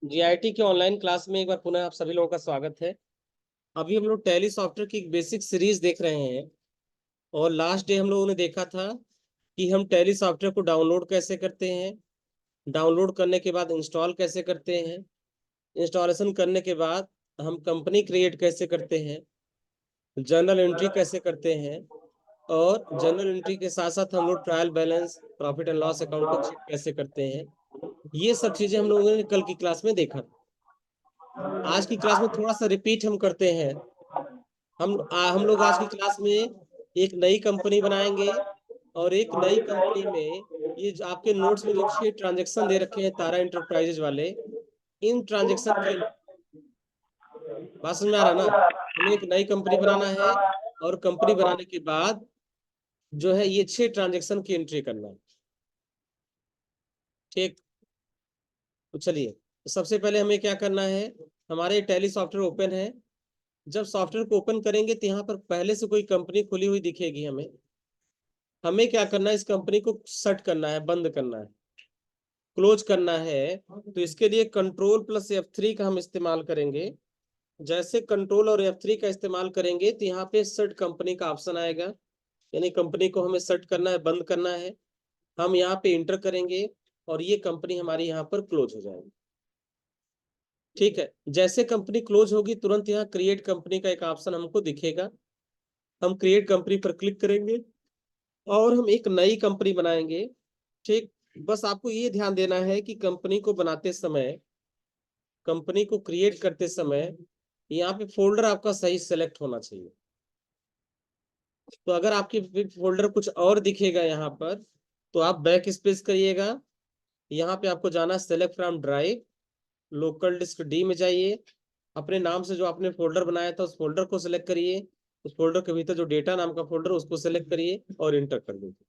GIT के online class में एक बार पुनः आप सभी लोगों का स्वागत है। अभी हम लोग टैली सॉफ्टवेयर की एक बेसिक सीरीज देख रहे हैं और लास्ट डे हम लोगों ने देखा था कि हम टैली सॉफ्टवेयर को डाउनलोड कैसे करते हैं, डाउनलोड करने के बाद इंस्टॉल कैसे करते हैं, इंस्टॉलेशन करने के बाद हम कंपनी क्रिएट कैसे करते हैं, जर्नल एंट्री कैसे करते हैं और जर्नल एंट्री के साथ साथ हम लोग trial balance, profit and loss account को चेक कैसे करते हैं। ये सब चीजें हम लोगों ने कल की क्लास में देखा। आज की क्लास में थोड़ा सा रिपीट हम करते हैं। हम लोग आज की क्लास में एक नई कंपनी बनाएंगे और एक नई कंपनी में ये जो आपके नोट्स में जो 6 ट्रांजेक्शन दे रखे हैं तारा इंटरप्राइजेज वाले, इन ट्रांजेक्शन के बात समझ में आ रहा है ना। हमें एक नई कंपनी बनाना है और कंपनी बनाने के बाद जो है ये 6 ट्रांजेक्शन की एंट्री करना है। ठीक, तो चलिए, तो सबसे पहले हमें क्या करना है, हमारे टैली सॉफ्टवेयर ओपन है। जब सॉफ्टवेयर को ओपन करेंगे तो यहाँ पर पहले से कोई कंपनी खुली हुई दिखेगी। हमें हमें क्या करना है, इस कंपनी को शट करना है, बंद करना है, क्लोज करना है। तो इसके लिए कंट्रोल प्लस F3 का हम इस्तेमाल करेंगे। जैसे कंट्रोल और F3 का इस्तेमाल करेंगे तो यहाँ पे शट कंपनी का ऑप्शन आएगा, यानी कंपनी को हमें शट करना है, बंद करना है। हम यहाँ पे इंटर करेंगे और ये कंपनी हमारी यहाँ पर क्लोज हो जाएगी। ठीक है, जैसे कंपनी क्लोज होगी तुरंत यहाँ क्रिएट कंपनी का एक ऑप्शन हमको दिखेगा। हम क्रिएट कंपनी पर क्लिक करेंगे और हम एक नई कंपनी बनाएंगे। ठीक, बस आपको ये ध्यान देना है कि कंपनी को बनाते समय, कंपनी को क्रिएट करते समय यहाँ पे फोल्डर आपका सही सेलेक्ट होना चाहिए। तो अगर आपकी फोल्डर कुछ और दिखेगा यहाँ पर तो आप बैक स्पेस करिएगा। यहाँ पे आपको जाना select from drive, local disk D में जाइए, अपने नाम से जो आपने फोल्डर बनाया था उस फोल्डर को सिलेक्ट करिए, उस फोल्डर के भीतर जो डेटा नाम का फोल्डर उसको सिलेक्ट करिए और इंटर कर दीजिए।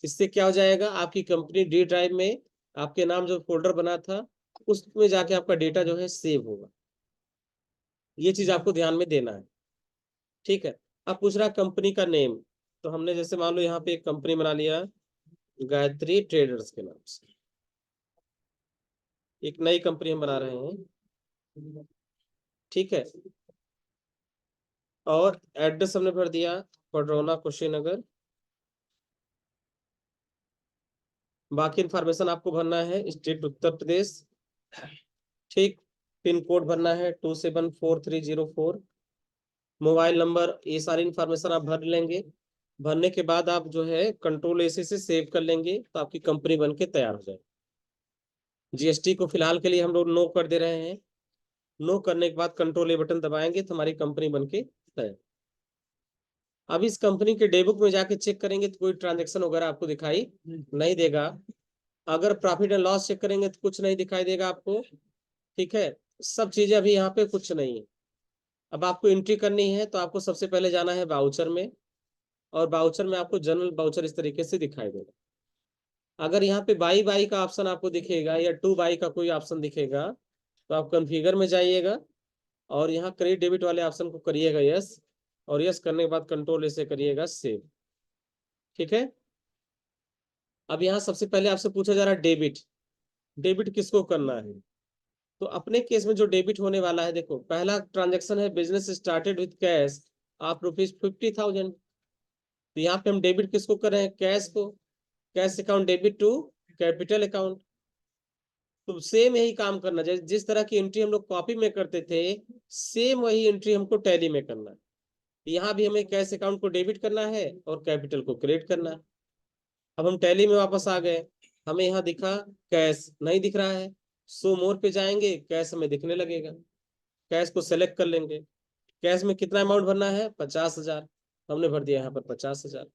इससे क्या हो जाएगा, आपकी कंपनी डी ड्राइव में आपके नाम जो फोल्डर बना था उसमें जाके आपका डेटा जो है सेव होगा। ये चीज आपको ध्यान में देना है। ठीक है, अब पूछ रहा कंपनी का नेम। तो हमने जैसे मान लो यहाँ पे एक कंपनी बना लिया गायत्री ट्रेडर्स के नाम से, एक नई कंपनी हम बना रहे हैं। ठीक है, और एड्रेस हमने भर दिया पडरौना कुशीनगर। बाकी इंफॉर्मेशन आपको भरना है, स्टेट उत्तर प्रदेश। ठीक, पिन कोड भरना है 274304, मोबाइल नंबर, ये सारी इंफॉर्मेशन आप भर लेंगे। भरने के बाद आप जो है कंट्रोल AC से सेव कर लेंगे तो आपकी कंपनी बन के तैयार हो जाए। जीएसटी को फिलहाल के लिए हम लोग नो कर दे रहे हैं। नो करने के बाद कंट्रोल A बटन दबाएंगे तो हमारी कंपनी बन के तैयार। अब इस कंपनी के डेबुक में जाके चेक करेंगे तो कोई ट्रांजेक्शन वगैरह आपको दिखाई नहीं देगा। अगर प्रॉफिट एंड लॉस चेक करेंगे तो कुछ नहीं दिखाई देगा आपको। ठीक है, सब चीजें अभी यहाँ पे कुछ नहीं है। अब आपको एंट्री करनी है तो आपको सबसे पहले जाना है बाउचर में, और बाउचर में आपको जनरल बाउचर इस तरीके से दिखाई देगा। अगर यहाँ पे बाई बाई का ऑप्शन आपको दिखेगा या टू बाई का कोई ऑप्शन दिखेगा तो आप कॉन्फ़िगर में जाइएगा और यहाँ क्रेडिट डेबिट वाले ऑप्शन को करिएगा यस, और यस करने के बाद कंट्रोल ऐसे करिएगा सेव। ठीक है, अब यहाँ सबसे पहले आपसे पूछा जा रहा है डेबिट। डेबिट किसको करना है, तो अपने केस में जो डेबिट होने वाला है, देखो पहला ट्रांजेक्शन है बिजनेस स्टार्टेड विद कैश आप ₹50,000। तो यहाँ पे हम डेबिट किसको कर रहे हैं, कैश को। Cash account debit to capital account. तो सेम यही काम करना, जैसे जिस तरह की एंट्री हम लोग कॉपी में करते थे सेम वही एंट्री हमको टैली में करना है। यहाँ भी हमें कैश अकाउंट को डेबिट करना है और कैपिटल को क्रेडिट करना है। अब हम टैली में वापस आ गए, हमें यहाँ दिखा कैश नहीं दिख रहा है, सो मोर पे जाएंगे कैश हमें दिखने लगेगा। कैश को सेलेक्ट कर लेंगे। कैश में कितना अमाउंट भरना है, 50,000। हमने भर दिया यहाँ पर 50,000।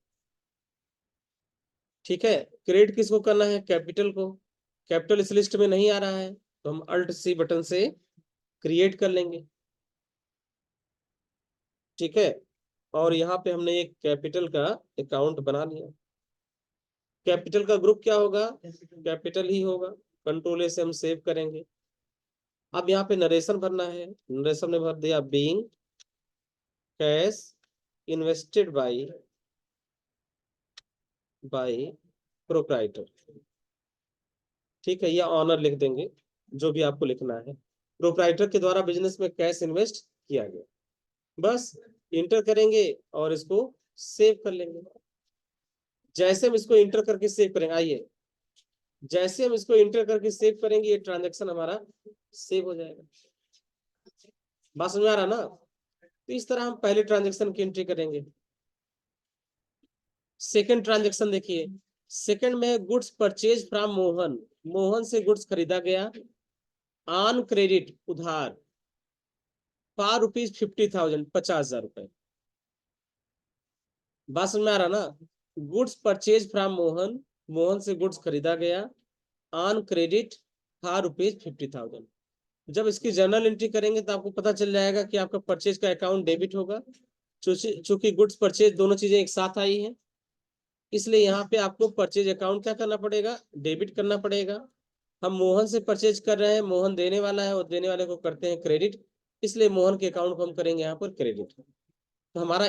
ठीक है, क्रेडिट किसको करना है, कैपिटल को। कैपिटल इस लिस्ट में नहीं आ रहा है तो हम Alt+C बटन से क्रिएट कर लेंगे। ठीक है, और यहाँ पे हमने एक कैपिटल का अकाउंट बना लिया। कैपिटल का ग्रुप क्या होगा, कैपिटल ही होगा। कंट्रोल A से हम सेव करेंगे। अब यहाँ पे नरेशन भरना है, नरेशन में भर दिया being cash invested bye proprietor. ठीक है, या ऑनर लिख देंगे। जो भी आपको लिखना है। प्रोप्राइटर के द्वारा बिजनेस में कैश इन्वेस्ट किया गया, बस इंटर करेंगे और इसको सेव कर लेंगे। जैसे हम इसको इंटर करके सेव करेंगे, आइए, जैसे हम इसको इंटर करके सेव करेंगे ये ट्रांजेक्शन हमारा सेव हो जाएगा। बात समझ में आ रहा ना? तो इस तरह हम पहले ट्रांजेक्शन की एंट्री करेंगे। सेकंड ट्रांजेक्शन देखिए, सेकंड में goods purchase from Mohan, Mohan से गुड्स खरीदा गया ऑन क्रेडिट, उधार, फॉर ₹50,000, 50,000। बात समझ में आ रहा ना? Goods purchase from Mohan, Mohan से गुड्स खरीदा गया ऑन क्रेडिट फॉर ₹50,000। जब इसकी जर्नल एंट्री करेंगे तो आपको पता चल जाएगा कि आपका परचेज का अकाउंट डेबिट होगा। चूंकि गुड्स परचेज दोनों चीजें एक साथ आई हैं, इसलिए यहाँ पे आपको परचेज अकाउंट क्या करना पड़ेगा, डेबिट करना पड़ेगा। हम मोहन से परचेज कर रहे हैं, मोहन देने वाला है और देने वाले को करते हैं क्रेडिट, इसलिए मोहन के अकाउंट को हम करेंगे यहाँ पर क्रेडिट। तो हमारा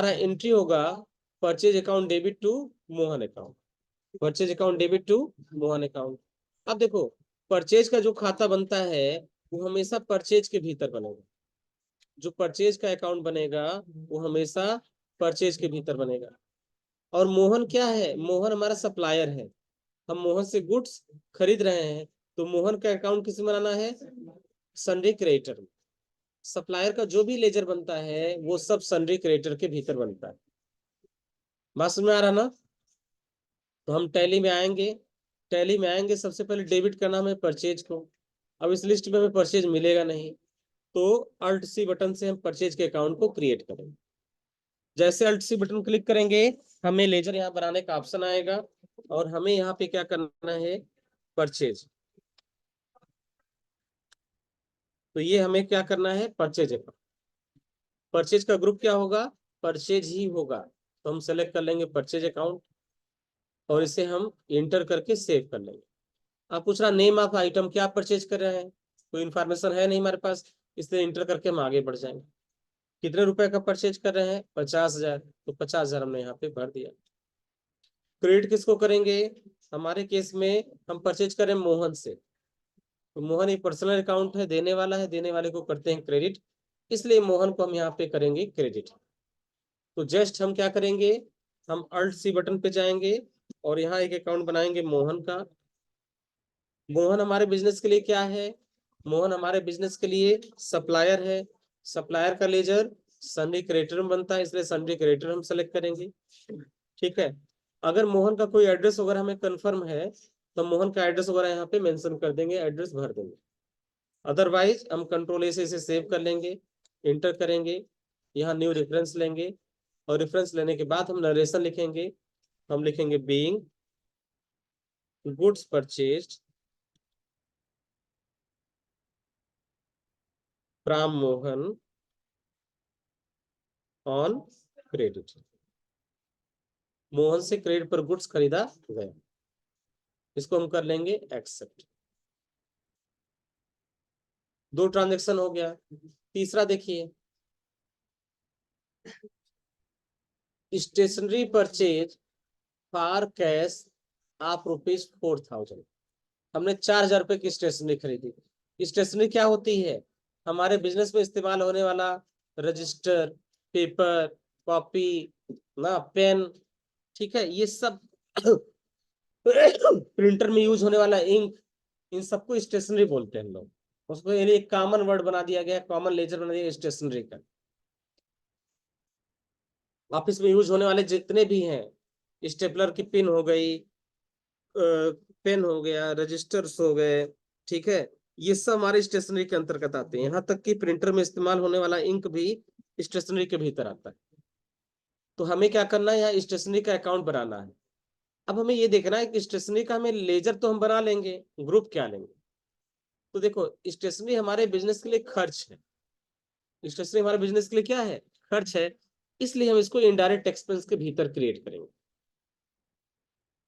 एंट्री होगा purchase account debit to Mohan account, purchase account debit to Mohan account. अब देखो, परचेज का जो खाता बनता है वो हमेशा परचेज के भीतर बनेगा, जो परचेज का अकाउंट बनेगा वो हमेशा परचेज के भीतर बनेगा। और मोहन क्या है, मोहन हमारा सप्लायर है, हम मोहन से गुड्स खरीद रहे हैं, तो मोहन का अकाउंट किस में बनाना है, सन्ड्री क्रेडिटर में। सप्लायर का जो भी लेजर बनता है वो सब सन्ड्री क्रेडिटर के भीतर बनता है। बात समझ में आ रहा ना? तो हम टैली में आएंगे, टैली में आएंगे, सबसे पहले डेबिट करना हमें परचेज को। अब इस लिस्ट में हमें परचेज मिलेगा नहीं, तो अल्ट सी बटन से हम परचेज के अकाउंट को क्रिएट करेंगे। जैसे अल्ट सी बटन क्लिक करेंगे हमें लेजर यहाँ बनाने का ऑप्शन आएगा और हमें यहाँ पे क्या करना है, परचेज। तो ये हमें क्या करना है, परचेज अकाउंट। परचेज का ग्रुप क्या होगा, परचेज ही होगा, तो हम सेलेक्ट कर लेंगे परचेज अकाउंट और इसे हम इंटर करके सेव कर लेंगे। आप पूछ रहा नेम ऑफ आइटम, क्या परचेज कर रहे हैं, कोई इन्फॉर्मेशन है नहीं हमारे पास, इसलिए इंटर करके हम आगे बढ़ जाएंगे। कितने रुपए का परचेज कर रहे हैं, 50,000, तो 50,000 हमने यहाँ पे भर दिया। क्रेडिट किसको करेंगे, हमारे केस में हम परचेज करें मोहन से, तो मोहन एक पर्सनल अकाउंट है, देने वाला है, देने वाले को करते हैं क्रेडिट, इसलिए मोहन को हम यहाँ पे करेंगे क्रेडिट। तो जस्ट हम क्या करेंगे, हम अल्ट सी बटन पे जाएंगे और यहाँ एक अकाउंट बनाएंगे मोहन का। मोहन हमारे बिजनेस के लिए क्या है, मोहन हमारे बिजनेस के लिए सप्लायर है, सप्लायर का लेजर सन्ड्री क्रेडिटर में बनता है, इसलिए सन्ड्री क्रेडिटर हम सेलेक्ट करेंगे। ठीक है, अगर मोहन का कोई एड्रेस वगैरह हमें कंफर्म है तो मोहन का एड्रेस वगैरह यहाँ पे मेंशन कर देंगे, एड्रेस भर देंगे। अदरवाइज हम कंट्रोल ए से इसे सेव कर लेंगे, इंटर करेंगे, यहाँ न्यू रेफरेंस लेंगे और रेफरेंस लेने के बाद हम नरेशन लिखेंगे। हम लिखेंगे being goods purchased from Mohan on credit, Mohan से क्रेडिट पर गुड्स खरीदा गया, इसको हम कर लेंगे एक्सेप्ट। दो ट्रांजेक्शन हो गया। तीसरा देखिए, stationery purchase for cash of ₹4,000, हमने 4,000 रुपए की स्टेशनरी खरीदी। स्टेशनरी क्या होती है, हमारे बिजनेस में इस्तेमाल होने वाला रजिस्टर, पेपर, कॉपी, ना पेन, ठीक है, ये सब प्रिंटर में यूज होने वाला इंक, इन सबको स्टेशनरी बोलते हैं हम लोग। उसको यानी एक कॉमन वर्ड बना दिया गया, कॉमन लेजर बना दिया स्टेशनरी का। ऑफिस में यूज होने वाले जितने भी हैं, स्टेपलर की पिन हो गई, पेन हो गया, रजिस्टर्स हो गए, ठीक है, ये सब हमारे स्टेशनरी के अंतर्गत आते हैं। यहाँ तक कि प्रिंटर में इस्तेमाल होने वाला इंक भी स्टेशनरी के भीतर आता है। तो हमें क्या करना है, यहाँ स्टेशनरी का अकाउंट बनाना है। अब हमें ये देखना है कि स्टेशनरी का हमें लेजर तो हम बना लेंगे, ग्रुप क्या लेंगे। तो देखो, स्टेशनरी हमारे बिजनेस के लिए खर्च है, स्टेशनरी हमारे बिजनेस के लिए क्या है, खर्च है, इसलिए हम इसको इनडायरेक्ट एक्सपेंस के भीतर क्रिएट करेंगे।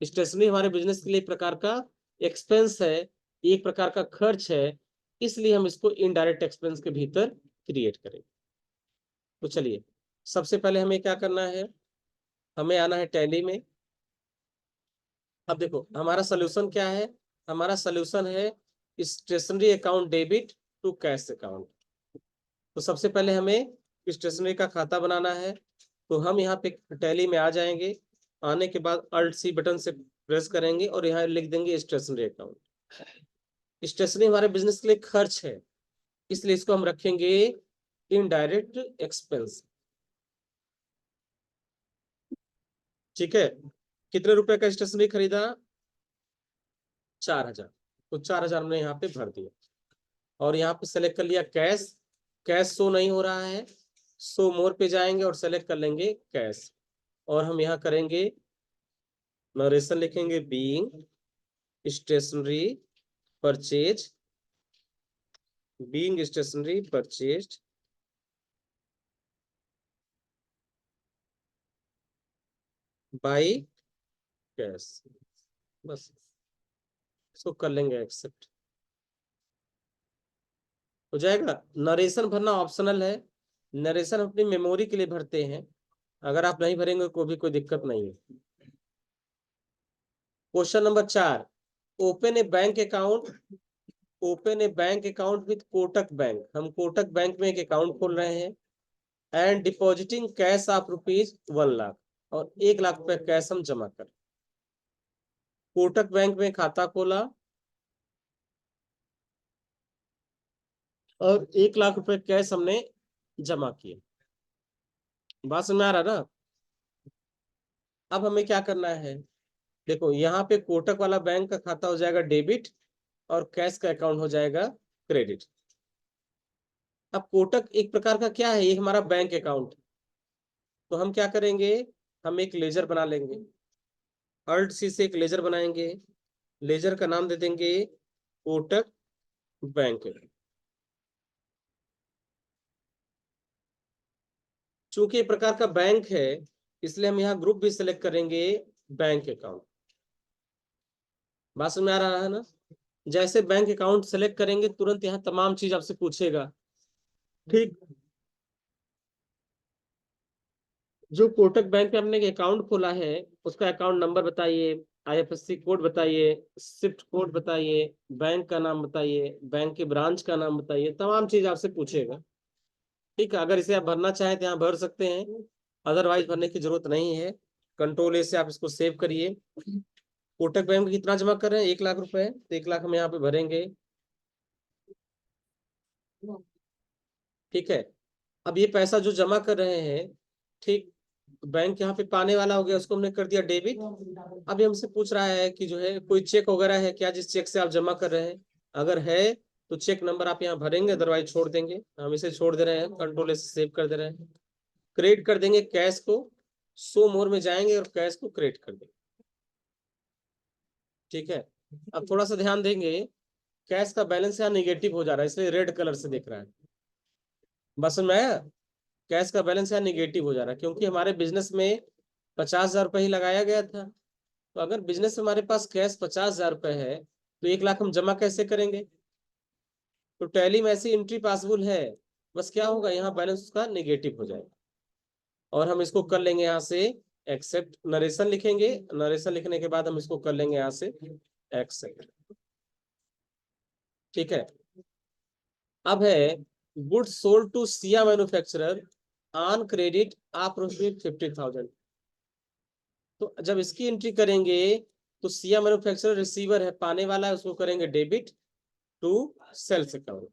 स्टेशनरी हमारे बिजनेस के लिए एक प्रकार का एक्सपेंस है, एक प्रकार का खर्च है, इसलिए हम इसको इनडायरेक्ट एक्सपेंस के भीतर क्रिएट करेंगे। तो चलिए, सबसे पहले हमें क्या करना है, हमें आना है टैली में, अब देखो हमारा सोल्यूशन क्या है, हमारा सोल्यूशन है stationery account debit to cash account. तो सबसे पहले हमें स्टेशनरी का खाता बनाना है, तो हम यहाँ पे टैली में आ जाएंगे। आने के बाद अल्ट सी बटन से प्रेस करेंगे और यहाँ लिख देंगे स्टेशनरी अकाउंट। स्टेशनरी हमारे बिजनेस के लिए खर्च है, इसलिए इसको हम रखेंगे इनडायरेक्ट एक्सपेंस। ठीक है, कितने रुपए का स्टेशनरी खरीदा, 4000। तो 4000 हमने यहाँ पे भर दिया और यहाँ पे सेलेक्ट कर लिया कैश। कैश शो नहीं हो रहा है, शो मोर पे जाएंगे और सेलेक्ट कर लेंगे कैश। और हम यहाँ करेंगे नरेशन, लिखेंगे being stationery purchase, being stationery purchased by cash. बस इसको कर लेंगे एक्सेप्ट, हो जाएगा। नरेशन भरना ऑप्शनल है, नरेशन अपनी मेमोरी के लिए भरते हैं, अगर आप नहीं भरेंगे कोई दिक्कत नहीं है। Question number 4, open A bank account, open A bank account with Kotak bank. हम कोटक बैंक में एक अकाउंट खोल रहे हैं एंड डिपॉजिटिंग कैश ऑफ ₹1,00,000, और 1,00,000 रुपए कैश हम जमा कर। कोटक बैंक में खाता खोला और 1,00,000 रुपए कैश हमने जमा किए। बात समझ में आ रहा ना। अब हमें क्या करना है, देखो यहाँ पे कोटक वाला बैंक का खाता हो जाएगा डेबिट और कैश का अकाउंट हो जाएगा क्रेडिट। अब कोटक एक प्रकार का क्या है, ये हमारा बैंक अकाउंट। तो हम क्या करेंगे, हम एक लेजर बना लेंगे, अल्ट सी से एक लेजर बनाएंगे, लेजर का नाम दे देंगे कोटक बैंक। चूंकि एक प्रकार का बैंक है, इसलिए हम यहाँ ग्रुप भी सिलेक्ट करेंगे बैंक अकाउंट। बात समझ में आ रहा है ना। जैसे बैंक अकाउंट सेलेक्ट करेंगे तुरंत यहाँ तमाम चीज आपसे पूछेगा। ठीक, जो कोटक बैंक में हमने अकाउंट खोला है उसका अकाउंट नंबर बताइए, आईएफएससी कोड बताइए, स्विफ्ट कोड बताइए, बैंक का नाम बताइए, बैंक के ब्रांच का नाम बताइए, तमाम चीज आपसे पूछेगा। ठीक है, अगर इसे आप भरना चाहें तो यहाँ भर सकते हैं, अदरवाइज भरने की जरूरत नहीं है। कंट्रोल ए से आप इसको सेव करिए। कोटक बैंक में कितना जमा कर रहे हैं, 1,00,000 रुपए, तो 1,00,000 हम यहाँ पे भरेंगे। ठीक है, अब ये पैसा जो जमा कर रहे हैं, ठीक, बैंक यहाँ पे पाने वाला हो गया, उसको हमने कर दिया डेबिट। अभी हमसे पूछ रहा है कि जो है कोई चेक वगैरह है क्या जिस चेक से आप जमा कर रहे हैं, अगर है तो चेक नंबर आप यहाँ भरेंगे, अदरवाइज छोड़ देंगे। हम इसे छोड़ दे रहे हैं, कंट्रोल से सेव कर दे रहे हैं। क्रेडिट कर देंगे कैश को, सो मोर में जाएंगे और कैश को क्रेडिट कर देंगे। ठीक है, अब थोड़ा सा ध्यान देंगे, कैश का बैलेंस यहाँ निगेटिव हो जा रहा है, इसलिए रेड कलर से दिख रहा है। बस में आया, कैश का बैलेंस यहाँ निगेटिव हो जा रहा है क्योंकि हमारे बिजनेस में 50,000 रुपये ही लगाया गया था। तो अगर बिजनेस में हमारे पास कैश 50,000 रुपये है तो 1,00,000 हम जमा कैसे करेंगे। तो टैली में ऐसी एंट्री पॉसिबल है, बस क्या होगा यहाँ बैलेंस उसका निगेटिव हो जाएगा। और हम इसको कर लेंगे यहाँ से एक्सेप्ट, नरेशन लिखेंगे, नरेशन लिखने के बाद हम इसको कर लेंगे यहाँ से एक्सेप्ट। ठीक है, अब है goods sold to Siya manufacturer on credit आप रुपीज 50,000। तो जब इसकी एंट्री करेंगे तो सिया मैन्युफैक्चरर रिसीवर है, पाने वाला है, उसको करेंगे डेबिट टू सेल्स अकाउंट।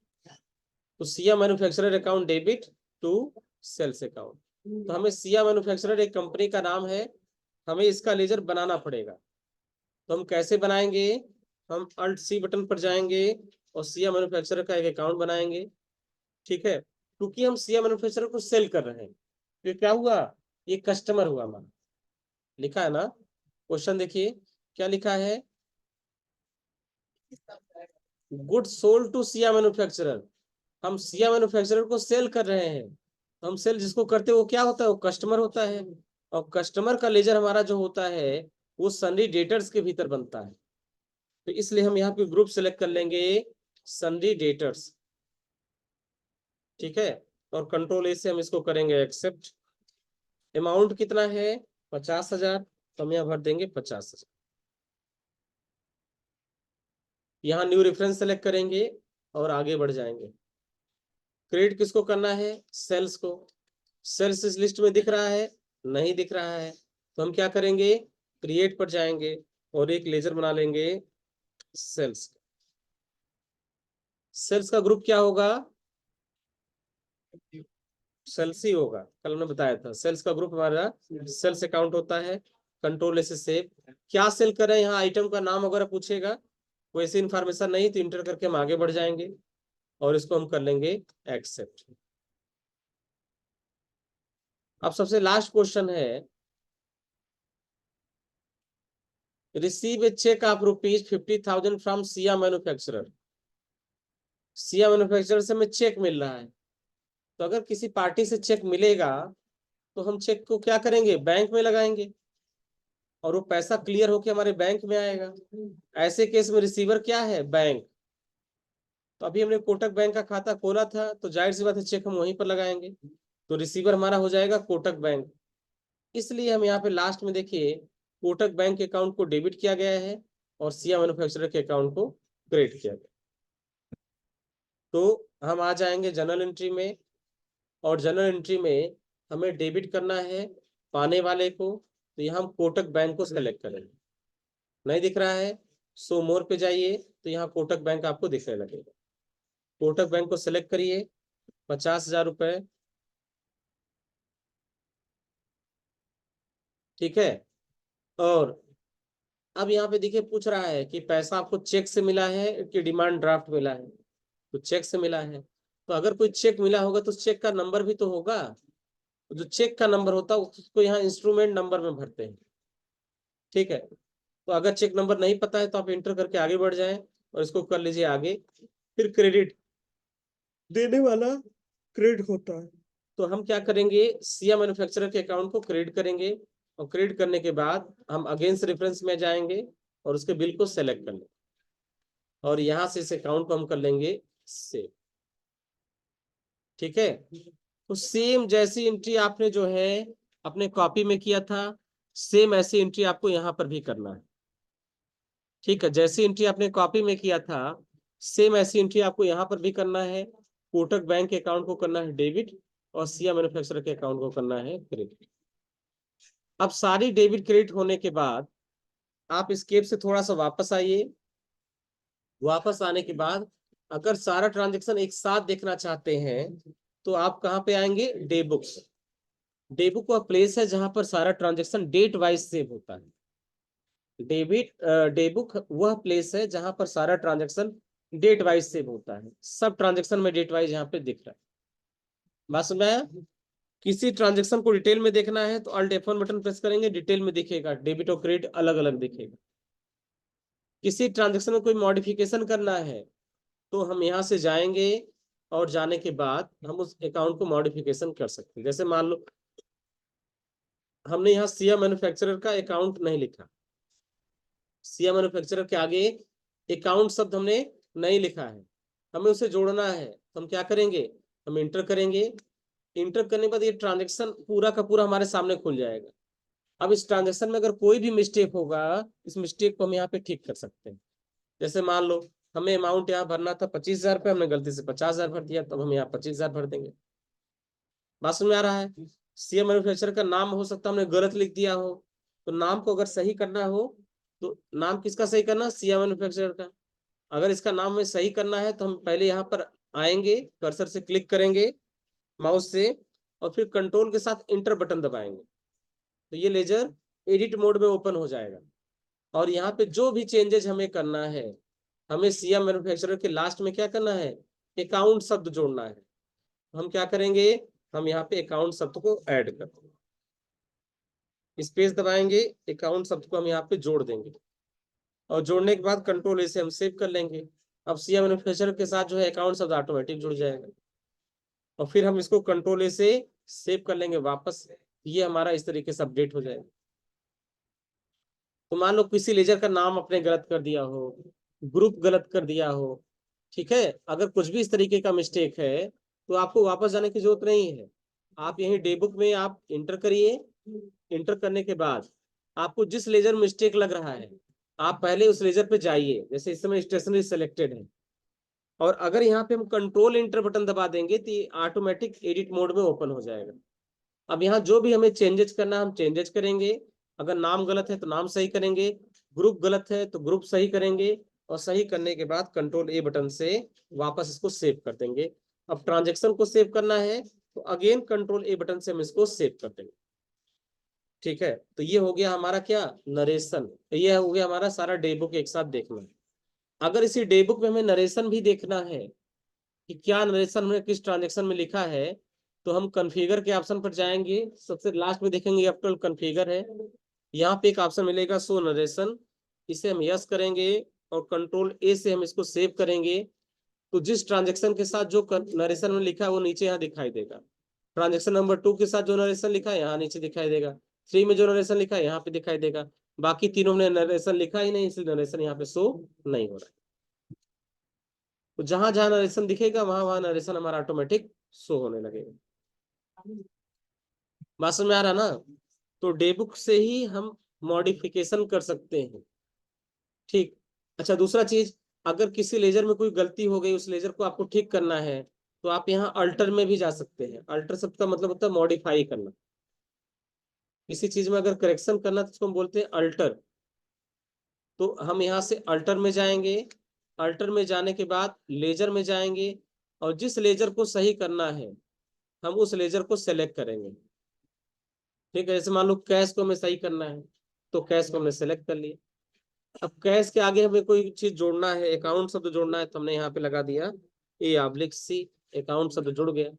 तो सिया manufacturer account debit to sales account. तो हमें सिया मैन्युफैक्चरर एक कंपनी का नाम है, हमें इसका लेजर बनाना पड़ेगा। तो हम कैसे बनाएंगे, हम अल्ट सी बटन पर जाएंगे और सिया मैन्युफैक्चरर का एक अकाउंट बनाएंगे। ठीक है, क्योंकि हम सिया मैन्युफैक्चरर को सेल कर रहे हैं, तो क्या हुआ, ये कस्टमर हुआ हमारा। लिखा है ना, क्वेश्चन देखिए क्या लिखा है, good sold to Siya manufacturer. हम सिया मैन्युफैक्चरर को सेल कर रहे हैं, तो हम सेल जिसको करते हैं वो क्या होता है, वो कस्टमर होता है। और कस्टमर का लेजर हमारा जो होता है वो सन्डी डेटर्स के भीतर बनता है। तो इसलिए हम यहाँ पे ग्रुप सेलेक्ट कर लेंगे सन्डी डेटर्स। ठीक है, और कंट्रोल ए से हम इसको करेंगे एक्सेप्ट। अमाउंट कितना है, 50,000, तो हम यहाँ भर देंगे 50,000। यहाँ न्यू रेफरेंस सेलेक्ट करेंगे और आगे बढ़ जाएंगे। क्रेडिट किसको करना है? सेल्स को। सेल्स इस लिस्ट में दिख रहा है? नहीं दिख रहा है, तो हम क्या करेंगे? क्रिएट पर जाएंगे और एक लेजर बना लेंगे सेल्स। सेल्स का ग्रुप क्या होगा? सेल्स ही होगा, कल हमने बताया था। सेल्स का ग्रुप हमारा सेल्स अकाउंट होता है। कंट्रोल से सेव। क्या सेल कर रहे हैं, यहाँ आइटम का नाम वगैरह पूछेगा, वैसे इंफॉर्मेशन नहीं तो इंटर करके हम आगे बढ़ जाएंगे और इसको हम कर लेंगे एक्सेप्ट। अब सबसे लास्ट क्वेश्चन है, receive a cheque of ₹50,000 from Siya manufacturer. Siya manufacturer से हमें चेक मिल रहा है, तो अगर किसी पार्टी से चेक मिलेगा तो हम चेक को क्या करेंगे? बैंक में लगाएंगे और वो पैसा क्लियर होके हमारे बैंक में आएगा। ऐसे केस में रिसीवर क्या है? बैंक। तो अभी हमने कोटक बैंक का खाता खोला था, तो जाहिर सी बात है चेक हम वहीं पर लगाएंगे, तो रिसीवर हमारा हो जाएगा कोटक बैंक। इसलिए हम यहाँ पे लास्ट में देखिए, कोटक बैंक के अकाउंट को डेबिट किया गया है और सिया मैन्युफैक्चरर के अकाउंट को क्रेडिट किया गया। तो हम आ जाएंगे जनरल एंट्री में, और जनरल एंट्री में हमें डेबिट करना है पाने वाले को, तो यहाँ हम कोटक बैंक को सेलेक्ट करेंगे। नहीं दिख रहा है, सो मोर पे जाइए तो यहाँ कोटक बैंक आपको दिखने लगेगा। कोटक बैंक को सेलेक्ट करिए, 50,000 रुपए, ठीक है। और अब यहाँ पे देखिए पूछ रहा है कि पैसा आपको चेक से मिला है कि डिमांड ड्राफ्ट मिला है, तो चेक से मिला है। तो अगर कोई चेक मिला होगा तो चेक का नंबर भी तो होगा, जो चेक का नंबर होता है उसको यहाँ इंस्ट्रूमेंट नंबर में भरते हैं, ठीक है। तो अगर चेक नंबर नहीं पता है तो आप इंटर करके आगे बढ़ जाएं और इसको कर लीजिए आगे। फिर क्रेडिट देने वाला क्रेडिट होता है, तो हम क्या करेंगे? सिया मैन्युफैक्चरर के अकाउंट को क्रेडिट करेंगे और क्रेडिट करने के बाद हम अगेंस्ट रेफरेंस में जाएंगे और उसके बिल को सेलेक्ट कर लेंगे और यहाँ से इस अकाउंट को हम कर लेंगे सेव, ठीक है। तो सेम जैसी एंट्री आपने जो है अपने कॉपी में किया था, सेम ऐसी एंट्री आपको यहाँ पर भी करना है, ठीक है। जैसी एंट्री आपने कॉपी में किया था सेम ऐसी एंट्री आपको यहाँ पर भी करना है। कोटक बैंक के अकाउंट को करना है डेबिट और सिया मैन्युफैक्चरर के अकाउंट को करना है क्रेडिट। अब सारी डेबिट क्रेडिट होने के बाद आप स्केप से थोड़ा सा वापस आइए। वापस आने के बाद अगर सारा ट्रांजेक्शन एक साथ देखना चाहते हैं तो आप कहाँ पे आएंगे? Day books. डे बुक वह प्लेस है जहां पर सारा ट्रांजेक्शन डेट वाइज सेव होता है। डे बुक वह प्लेस है जहां पर सारा ट्रांजेक्शन डेट वाइज सेव होता है। सब ट्रांजेक्शन में डेट वाइज यहाँ पे दिख रहा है। बात समझ में आया? किसी ट्रांजेक्शन को डिटेल में देखना है तो अल्ट F1 बटन प्रेस करेंगे, डिटेल में दिखेगा, डेबिट और क्रेडिट अलग अलग दिखेगा। किसी ट्रांजेक्शन में कोई मॉडिफिकेशन करना है तो हम यहाँ से जाएंगे और जाने के बाद हम उस अकाउंट को मॉडिफिकेशन कर सकते हैं। जैसे मान लो हमने यहाँ सिया मैन्युफैक्चरर का अकाउंट नहीं लिखा, सिया मैन्युफैक्चरर के आगे अकाउंट शब्द हमने नहीं लिखा है, हमें उसे जोड़ना है, तो हम क्या करेंगे? हम इंटर करेंगे। इंटर करने के बाद ये ट्रांजेक्शन पूरा का पूरा हमारे सामने खुल जाएगा। अब इस ट्रांजेक्शन में अगर कोई भी मिस्टेक होगा, इस मिस्टेक को हम यहाँ पे ठीक कर सकते हैं। जैसे मान लो हमें अमाउंट यहाँ भरना था 25,000 रुपये, हमने गलती से 50,000 भर दिया, तब हम यहाँ 25,000 भर देंगे। बात समझ में आ रहा है? सीएम मैन्युफैक्चरर का नाम हो सकता है हमने गलत लिख दिया हो, तो नाम को अगर सही करना हो तो नाम किसका सही करना? सीएम मैन्युफैक्चरर का। अगर इसका नाम में सही करना है तो हम पहले यहाँ पर आएंगे, कर्सर से क्लिक करेंगे माउस से और फिर कंट्रोल के साथ इंटर बटन दबाएंगे, तो ये लेजर एडिट मोड में ओपन हो जाएगा। और यहाँ पे जो भी चेंजेस हमें करना है, हमें सीएम मैन्युफैक्चरर के लास्ट में क्या करना है? अकाउंट शब्द जोड़ना है। हम क्या करेंगे? हम यहाँ पे अकाउंट शब्द को ऐड कर देंगे, स्पेस दबाएंगे, अकाउंट शब्द को हम यहाँ पे जोड़ देंगे और जोड़ने के बाद कंट्रोल ए से हम सेव कर लेंगे। अब सीएम मैन्युफैक्चरर के साथ जो है अकाउंट शब्द ऑटोमेटिक जुड़ जाएगा और फिर हम इसको कंट्रोल ए से सेव कर लेंगे वापस। ये हमारा इस तरीके से अपडेट हो जाएगा। तो मान लो किसी लेजर का नाम अपने गलत कर दिया हो, ग्रुप गलत कर दिया हो, ठीक है, अगर कुछ भी इस तरीके का मिस्टेक है तो आपको वापस जाने की जरूरत नहीं है। आप यही डे बुक में आप इंटर करिए। इंटर करने के बाद आपको जिस लेजर मिस्टेक लग रहा है आप पहले उस लेजर पे जाइए, जैसे इस समय स्टेशनरी सेलेक्टेड है, और अगर यहाँ पे हम कंट्रोल इंटर बटन दबा देंगे तो ये ऑटोमेटिक एडिट मोड में ओपन हो जाएगा। अब यहाँ जो भी हमें चेंजेस करना हम चेंजेस करेंगे, अगर नाम गलत है तो नाम सही करेंगे, ग्रुप गलत है तो ग्रुप सही करेंगे, और सही करने के बाद कंट्रोल ए बटन से वापस इसको सेव कर देंगे। अब ट्रांजेक्शन को सेव करना है तो अगेन कंट्रोल ए बटन से हम इसको सेव कर देंगे। ठीक है, तो ये हो गया हमारा क्या, नरेशन। ये हो गया हमारा सारा डे बुक एक साथ देखना। अगर इसी डे बुक में हमें नरेशन भी देखना है कि क्या नरेशन में किस ट्रांजेक्शन में लिखा है, तो हम कॉन्फ़िगर के ऑप्शन पर जाएंगे, सबसे लास्ट में देखेंगे आफ्टर कॉन्फ़िगर है, यहाँ पे एक ऑप्शन मिलेगा शो नरेशन, इसे हम यस करेंगे और कंट्रोल ए से हम इसको सेव करेंगे। तो जिस ट्रांजेक्शन के साथ जो नरेशन में लिखा है वो नीचे यहाँ दिखाई देगा। ट्रांजेक्शन नंबर 2 के साथ जो नरेशन लिखा है यहाँ नीचे दिखाई देगा, 3 में जो नरेशन लिखा है यहाँ पे दिखाई देगा, बाकी तीनों में नरेशन लिखा ही नहीं, इसलिए नरेशन यहाँ पे शो नहीं हो रहा है। तो जहां जहां नरेशन दिखेगा वहां वहां नरेशन हमारा ऑटोमेटिक शो होने लगेगा। बात समझ में आ रहा ना? तो डे बुक से ही हम मॉडिफिकेशन कर सकते हैं। ठीक। अच्छा, दूसरा चीज, अगर किसी लेजर में कोई गलती हो गई, उस लेजर को आपको ठीक करना है, तो आप यहाँ अल्टर में भी जा सकते हैं। अल्टर शब्द का मतलब होता है मॉडिफाई करना। किसी चीज में अगर करेक्शन करना तो उसको हम बोलते हैं अल्टर। तो हम यहाँ से अल्टर में जाएंगे, अल्टर में जाने के बाद लेजर में जाएंगे, और जिस लेजर को सही करना है हम उस लेजर को सेलेक्ट करेंगे। ठीक है, जैसे मान लो कैश को हमें सही करना है, तो कैश को हमने सेलेक्ट कर लिया। अब कैश के आगे हमें कोई चीज जोड़ना है, अकाउंट शब्द जोड़ना है, तो हमने यहाँ पे लगा दिया A/C, अकाउंट शब्द जुड़ गया।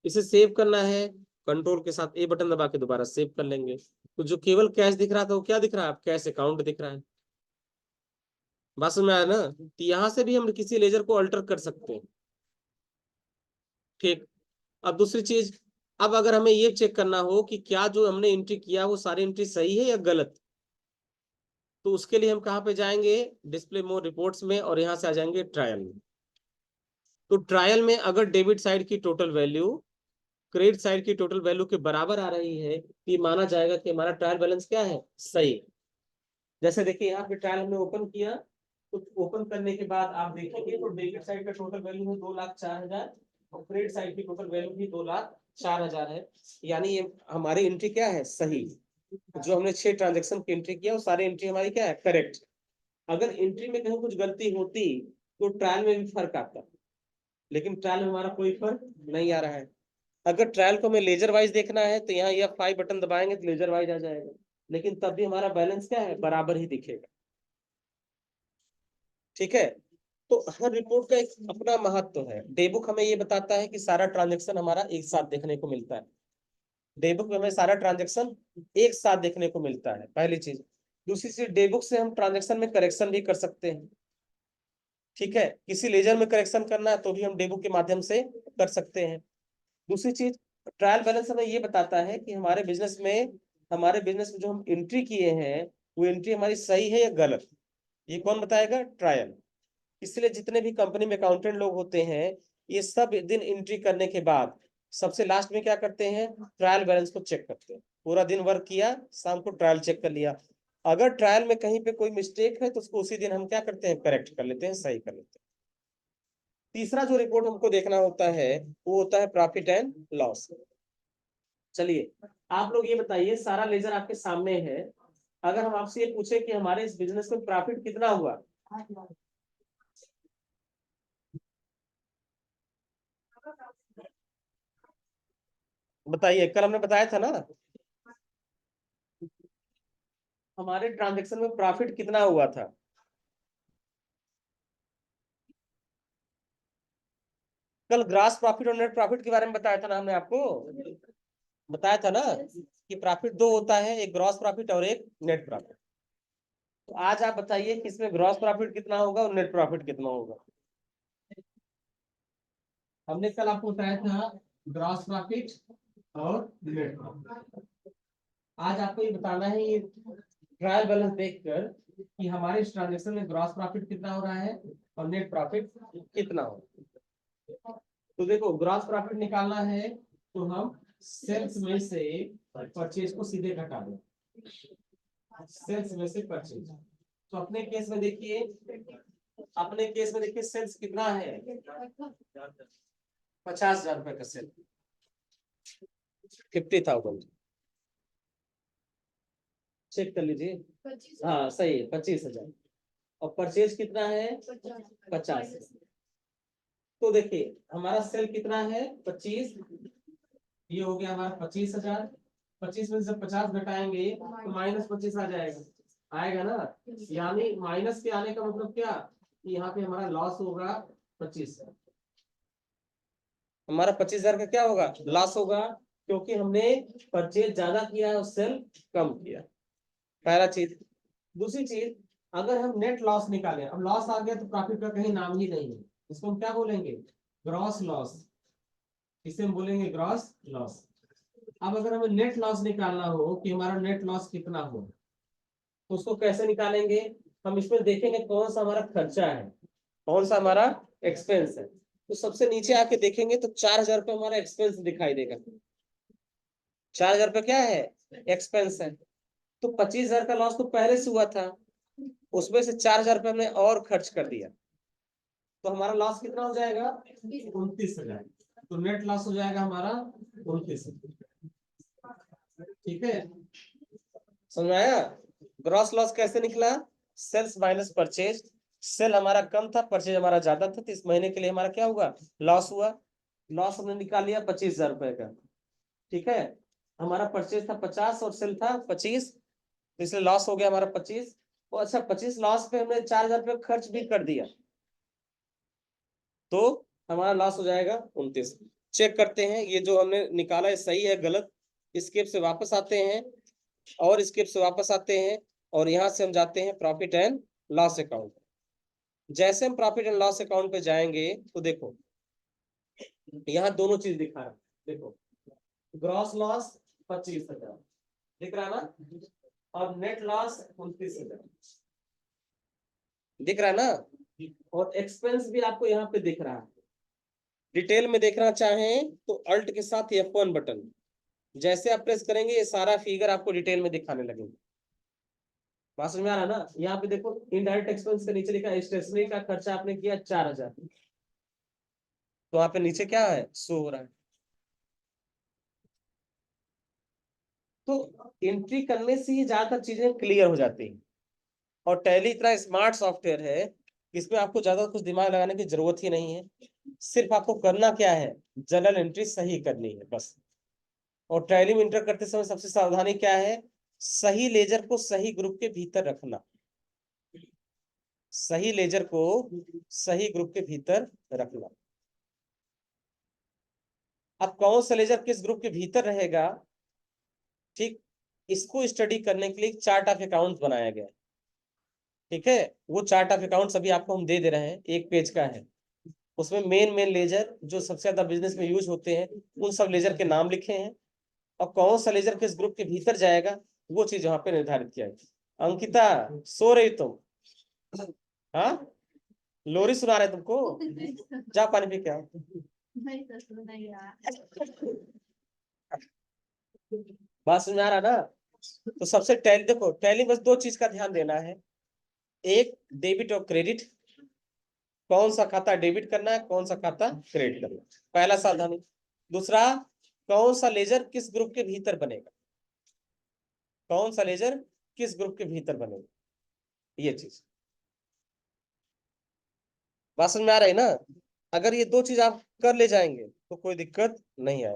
इसे सेव करना है, कंट्रोल के साथ ए बटन दबा के दोबारा सेव कर लेंगे। तो जो केवल कैश दिख रहा था वो क्या दिख रहा है, अब कैश अकाउंट दिख रहा है। बात समझ में आया ना? तो यहाँ से भी हम किसी लेजर को अल्टर कर सकते हैं। ठीक। अब दूसरी चीज, अब अगर हमें ये चेक करना हो कि क्या जो हमने एंट्री किया वो सारी एंट्री सही है या गलत, तो उसके लिए हम कहाँ पे जाएंगे, डिस्प्ले मोर रिपोर्ट्स में, और यहाँ से आ जाएंगे ट्रायल में। तो ट्रायल में अगर डेबिट साइड की टोटल वैल्यू क्रेडिट साइड की टोटल वैल्यू के बराबर आ रही है, तो ये माना जाएगा कि हमारा ट्रायल बैलेंस क्या है, सही। जैसे देखिए यहाँ पे ट्रायल हमने ओपन किया, तो ओपन करने के बाद आप देखेंगे तो डेबिट साइड का टोटल वैल्यू है 2,04,000, और क्रेडिट साइड की टोटल वैल्यू भी 2,04,000 है। यानी ये हमारी एंट्री क्या है, सही। जो हमने 6 ट्रांजेक्शन की एंट्री किया वो सारी एंट्री हमारी क्या है, करेक्ट। अगर एंट्री में कहीं कुछ गलती होती तो ट्रायल में भी फर्क आता, लेकिन ट्रायल में हमारा कोई फर्क नहीं आ रहा है। अगर ट्रायल को हमें लेजर वाइज देखना है तो यहाँ F5 बटन दबाएंगे तो लेजर वाइज आ जाएगा, लेकिन तब भी हमारा बैलेंस क्या है, बराबर ही दिखेगा। ठीक है, तो हर रिपोर्ट का एक अपना महत्व है। डेबुक हमें ये बताता है कि सारा ट्रांजेक्शन हमारा एक साथ देखने को मिलता है। डेबुक में हमें सारा ट्रांजेक्शन एक साथ देखने को मिलता है, पहली चीज। दूसरी चीज, डेबुक से हम ट्रांजेक्शन में करेक्शन भी कर सकते हैं। ठीक है, किसी लेजर में करेक्शन करना है तो भी हम डेबुक के माध्यम से कर सकते हैं। दूसरी चीज, ट्रायल बैलेंस हमें ये बताता है कि हमारे बिजनेस में जो हम एंट्री किए हैं वो एंट्री हमारी सही है या गलत। ये कौन बताएगा, ट्रायल। इसलिए जितने भी कंपनी में अकाउंटेंट लोग होते हैं, ये सब दिन एंट्री करने के बाद सबसे लास्ट में क्या करते हैं, ट्रायल बैलेंस को चेक करते हैं। पूरा दिन वर्क किया, शाम को ट्रायल चेक कर लिया, अगर ट्रायल में कहीं पे कोई मिस्टेक है तो उसको उसी दिन हम क्या करते हैं, करेक्ट कर लेते हैं, सही कर लेते हैं। तीसरा जो रिपोर्ट हमको देखना होता है वो होता है प्रॉफिट एंड लॉस। चलिए, आप लोग ये बताइए, सारा लेजर आपके सामने है, अगर हम आपसे ये पूछे कि हमारे इस बिजनेस में प्रॉफिट कितना हुआ, बताइए। कल हमने बताया था ना, हमारे ट्रांजेक्शन में प्रॉफिट कितना हुआ था। कल ग्रास प्रॉफिट और नेट प्रॉफिट के बारे में बताया था ना हमने आपको, बताया था ना कि प्रॉफिट दो होता है, एक ग्रॉस प्रॉफिट और एक नेट प्रॉफिट। तो आज आप बताइए कि इसमें ग्रॉस प्रॉफिट कितना होगा और नेट प्रॉफिट कितना होगा। हमने कल आपको बताया था ग्रॉस प्रॉफिट और नेट प्रॉफिट। आज आपको ये बताना है, ये ट्रायल बैलेंस देखकर कि हमारे इस ट्रांजेक्शन में ग्रॉस प्रॉफिट कितना हो रहा है और नेट प्रॉफिट कितना हो। तो देखो, ग्रॉस प्रॉफिट निकालना है तो हम सेल्स में से परचेज को सीधे घटा दें, सेल्स में से परचेज। तो अपने केस में देखिए, सेल्स कितना है, 50,000 रुपए का सेल, 50,000। चेक कर लीजिए, हाँ सही है, 25,000। और परचेज कितना है, 50। तो देखिए हमारा सेल कितना है, 25, ये हो गया हमारा 25,000। 25 में से 50 घटाएंगे तो -25 आ जाएगा, आएगा ना। यानी माइनस के आने का मतलब क्या, कि यहाँ पे हमारा लॉस होगा 25। हमारा 25,000 का क्या होगा, लॉस होगा, क्योंकि हमने परचेज ज्यादा किया है और सेल कम किया। पहला चीज। दूसरी चीज, अगर हम नेट लॉस निकालें, अब लॉस आ गया तो प्रॉफिट का कहीं नाम ही नहीं है, इसको हम क्या बोलेंगे, ग्रॉस लॉस, इसे हम बोलेंगे ग्रॉस लॉस। अब अगर हमें नेट लॉस निकालना हो कि हमारा नेट लॉस कितना हो, तो उसको कैसे निकालेंगे, हम इसमें देखेंगे कौन सा हमारा खर्चा है, कौन सा हमारा एक्सपेंस है। तो सबसे नीचे आके देखेंगे तो 4,000 रुपये हमारा एक्सपेंस दिखाई देगा। 4,000 रुपये क्या है, एक्सपेंस है। तो 25,000 का लॉस तो पहले से हुआ था, उसमें से 4,000 रुपये हमने और खर्च कर दिया, तो हमारा लॉस कितना हो जाएगा, 29,000। तो नेट लॉस हो जाएगा हमारा 29,000। ठीक है, समझ में आया। ग्रॉस लॉस कैसे निकला, सेल्स माइनस परचेज। सेल हमारा कम था, परचेज हमारा ज्यादा था, तो इस महीने के लिए हमारा क्या हुआ, लॉस हुआ। लॉस हमने निकाल लिया 25,000 रुपए का। ठीक है, हमारा परचेज था 50 और सेल था 25, तो इसलिए लॉस हो गया हमारा 25। और अच्छा, 25 लॉस पे हमने 4,000 रुपये खर्च भी कर दिया, तो हमारा लॉस हो जाएगा 29। चेक करते हैं ये जो हमने निकाला है सही है गलत। स्केप से वापस आते हैं, और स्केप से वापस आते हैं, और यहाँ से हम जाते हैं प्रॉफिट एंड लॉस अकाउंट। जैसे हम प्रॉफिट एंड लॉस अकाउंट पे जाएंगे तो देखो यहाँ दोनों चीज दिखा रहा है, देखो ग्रॉस लॉस 25,000 दिख रहा है ना, और नेट लॉस 29,000 दिख रहा है ना, और एक्सपेंस भी आपको यहाँ पे दिख रहा है। डिटेल में देखना चाहें तो अल्ट के साथ F1 बटन जैसे आप प्रेस करेंगे, ये सारा फिगर आपको डिटेल में दिखाने लगेगा। बात समझ में आ रहा है ना। यहाँ पे देखो इनडायरेक्ट एक्सपेंस के नीचे लिखा स्टेशनरी का खर्चा आपने किया 4,000, तो वहां पे नीचे क्या है, शो हो रहा है। तो एंट्री करने से ही ज्यादातर चीजें क्लियर हो जाती हैं। और टैली इतना स्मार्ट सॉफ्टवेयर है, इसमें आपको ज्यादा कुछ दिमाग लगाने की जरूरत ही नहीं है। सिर्फ आपको करना क्या है, जनरल एंट्री सही करनी है बस। और टैली में इंटर करते समय सबसे सावधानी क्या है, सही लेजर को सही ग्रुप के भीतर रखना। सही लेजर को सही ग्रुप के भीतर रखना। अब कौन सा लेजर किस ग्रुप के भीतर रहेगा, ठीक, इसको स्टडी करने के लिए चार्ट ऑफ अकाउंट्स बनाया गया है। ठीक है, वो चार्ट ऑफ अकाउंट्स अभी आपको हम दे दे रहे हैं, 1 पेज का है। उसमें मेन मेन लेजर जो सबसे ज्यादा बिजनेस में यूज होते हैं, उन सब लेजर के नाम लिखे हैं, और कौन सा लेजर किस ग्रुप के भीतर जाएगा वो चीज वहां पे निर्धारित किया है। अंकिता, सो रही तुम, हाँ, लोरी सुना रहे तुमको, जा पानी पी के आओ। बात समझ में आ रहा ना। तो सबसे टैली, देखो टैली बस 2 चीज का ध्यान देना है, एक डेबिट और क्रेडिट, कौन सा खाता डेबिट करना है, कौन सा खाता क्रेडिट करना है, पहला सावधानी। दूसरा, कौन सा लेजर किस ग्रुप के भीतर बनेगा, कौन सा लेजर किस ग्रुप के भीतर बनेगा, ये चीज। बात समझ में आ रही है ना। अगर ये 2 चीज आप कर ले जाएंगे तो कोई दिक्कत नहीं आएगी।